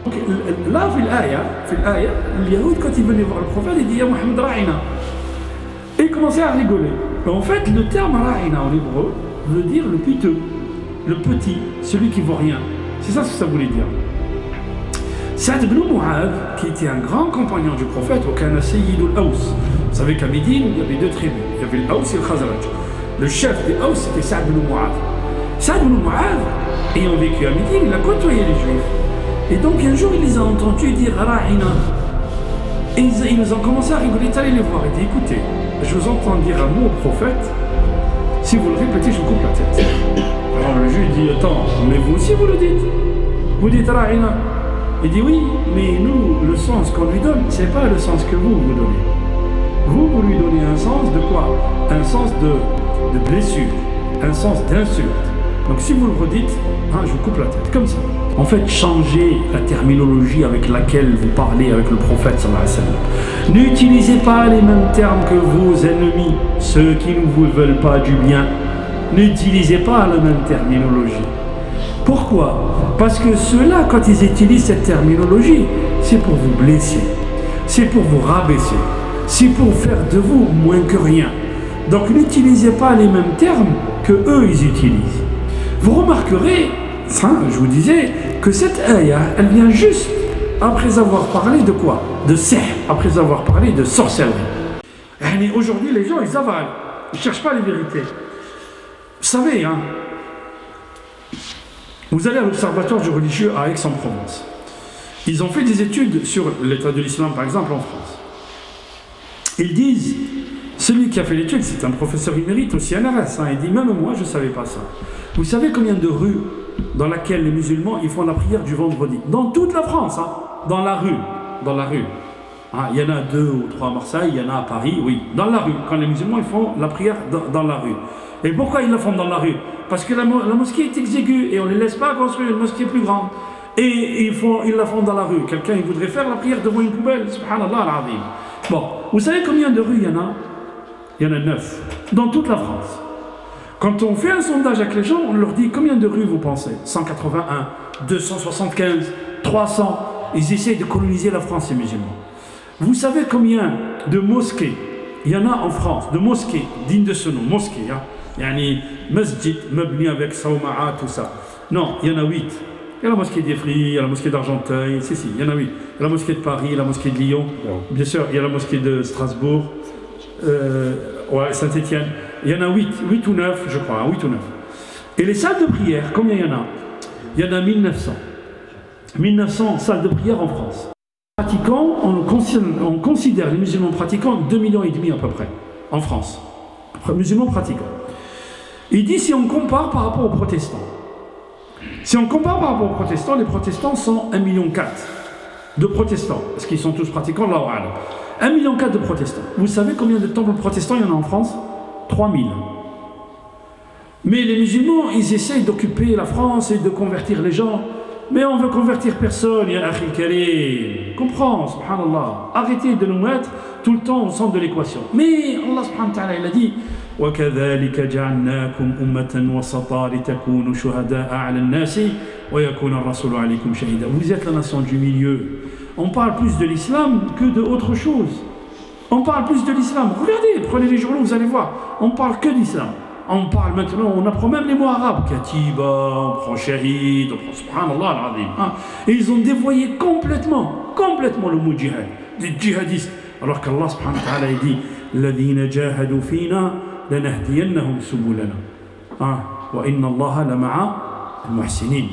Donc là, في الآية, les Yahoud, quand ils venaient voir le prophète, ils disaient « Ya Muhammad ra'ina ». Et ils commençaient à rigoler. Mais en fait, le terme ra'ina en hébreu veut dire le piteux, le petit, celui qui ne vaut rien. C'est ça ce que ça voulait dire. Sa'd ibn Mu'adh, qui était un grand compagnon du prophète, au Kana Sayyid al-Aws. Vous savez qu'à Médine, il y avait deux tribus. Il y avait l'Aws et le Khazraj. Le chef des Aws, c'était Sa'd ibn Mu'adh. Sa'd ibn Mu'adh, ayant vécu à Médine, il a côtoyé les Juifs. Et donc un jour, il les a entendus dire Ra'ina. Et ils ont commencé à rigoler, allez les voir. Il dit écoutez, je vous entends dire un mot au prophète, si vous le répétez, je vous coupe la tête. Alors le juif dit attends, mais vous aussi vous le dites. Vous dites Ra'ina. Il dit oui, mais nous, le sens qu'on lui donne, c'est pas le sens que vous donnez. Vous lui donnez un sens de quoi? Un sens de blessure, un sens d'insulte. Donc si vous le redites, hein, je vous coupe la tête, comme ça. En fait, changez la terminologie avec laquelle vous parlez avec le prophète sallallahu alayhi wa sallam. N'utilisez pas les mêmes termes que vos ennemis, ceux qui ne vous veulent pas du bien. N'utilisez pas la même terminologie. Pourquoi? Parce que ceux-là, quand ils utilisent cette terminologie, c'est pour vous blesser, c'est pour vous rabaisser, c'est pour faire de vous moins que rien. Donc n'utilisez pas les mêmes termes que eux ils utilisent. Vous remarquerez, je vous disais, que cette ayah, elle vient juste après avoir parlé de quoi? De sihr, après avoir parlé de sorcellerie. Et aujourd'hui, les gens, ils avalent, ils ne cherchent pas les vérités. Vous savez, hein, vous allez à l'Observatoire du religieux à Aix-en-Provence. Ils ont fait des études sur l'état de l'islam, par exemple, en France. Ils disent, celui qui a fait l'étude, c'est un professeur émérite au CNRS, hein, il dit, même moi, je ne savais pas ça. Vous savez combien de rues dans lesquelles les musulmans ils font la prière du vendredi? Dans toute la France, hein, dans la rue. Hein, il y en a 2 ou 3 à Marseille, il y en a à Paris, oui, dans la rue, quand les musulmans ils font la prière dans la rue. Et pourquoi ils la font dans la rue? Parce que la mosquée est exiguë et on ne les laisse pas construire une mosquée plus grande. Et ils la font dans la rue. Quelqu'un il voudrait faire la prière devant une poubelle, subhanallah al-azim. Bon, vous savez combien de rues il y en a? Il y en a 9, dans toute la France. Quand on fait un sondage avec les gens, on leur dit combien de rues vous pensez? 181, 275, 300. Ils essayent de coloniser la France, les musulmans. Vous savez combien de mosquées il y en a en France, de mosquées dignes de ce nom, mosquées, hein? Yani masjid, mabni avec sawma'a, tout ça. Non, il y en a 8. Il y a la mosquée d'Ifri, il y a la mosquée d'Argenteuil, si, il y en a 8. Il y a la mosquée de Paris, la mosquée de Lyon, bien sûr, il y a la mosquée de Strasbourg, ouais, Saint-Étienne. Il y en a 8 ou 9, je crois, 8 ou 9. Et les salles de prière, combien il y en a? Il y en a 1900. 1900 salles de prière en France. Pratiquants, on considère les musulmans pratiquants 2,5 millions à peu près, en France. Musulmans pratiquants. Il dit si on compare par rapport aux protestants. Si on compare par rapport aux protestants, les protestants sont 1,4 million de protestants. Parce qu'ils sont tous pratiquants, là, 1,4 million de protestants. Vous savez combien de temples protestants il y en a en France? 3000. Mais les musulmans, ils essayent d'occuper la France et de convertir les gens. Mais on veut convertir personne, ya akhi karim. Comprends, subhanallah. Arrêtez de nous mettre tout le temps au centre de l'équation. Mais Allah subhanahu wa ta'ala, il a dit وَكَذَلِكَ جَعَلْنَاكُمْ أُمَّةً وَسَطًا لِتَكُونُوا شُهَدَاءَ عَلَى النَّاسِ وَيَكُونَ الرَّسُولُ عَلَيْكُمْ شَهِيدًا. Vous êtes la nation du milieu. On parle plus de l'islam que d'autre chose. On parle plus de l'islam. Regardez, prenez les journaux, vous allez voir. On parle que d'islam. On parle maintenant, on apprend même les mots arabes. Katiba, on prend shahid, on prend subhanallah al-azim. Hein. Et ils ont dévoyé complètement le mot djihad. Des djihadistes. Alors qu'Allah subhanahu wa ta'ala dit الذين جاهدوا فينا لنهدينهم سبلنا. Wa inna Allah la ma'a al-muhsinin.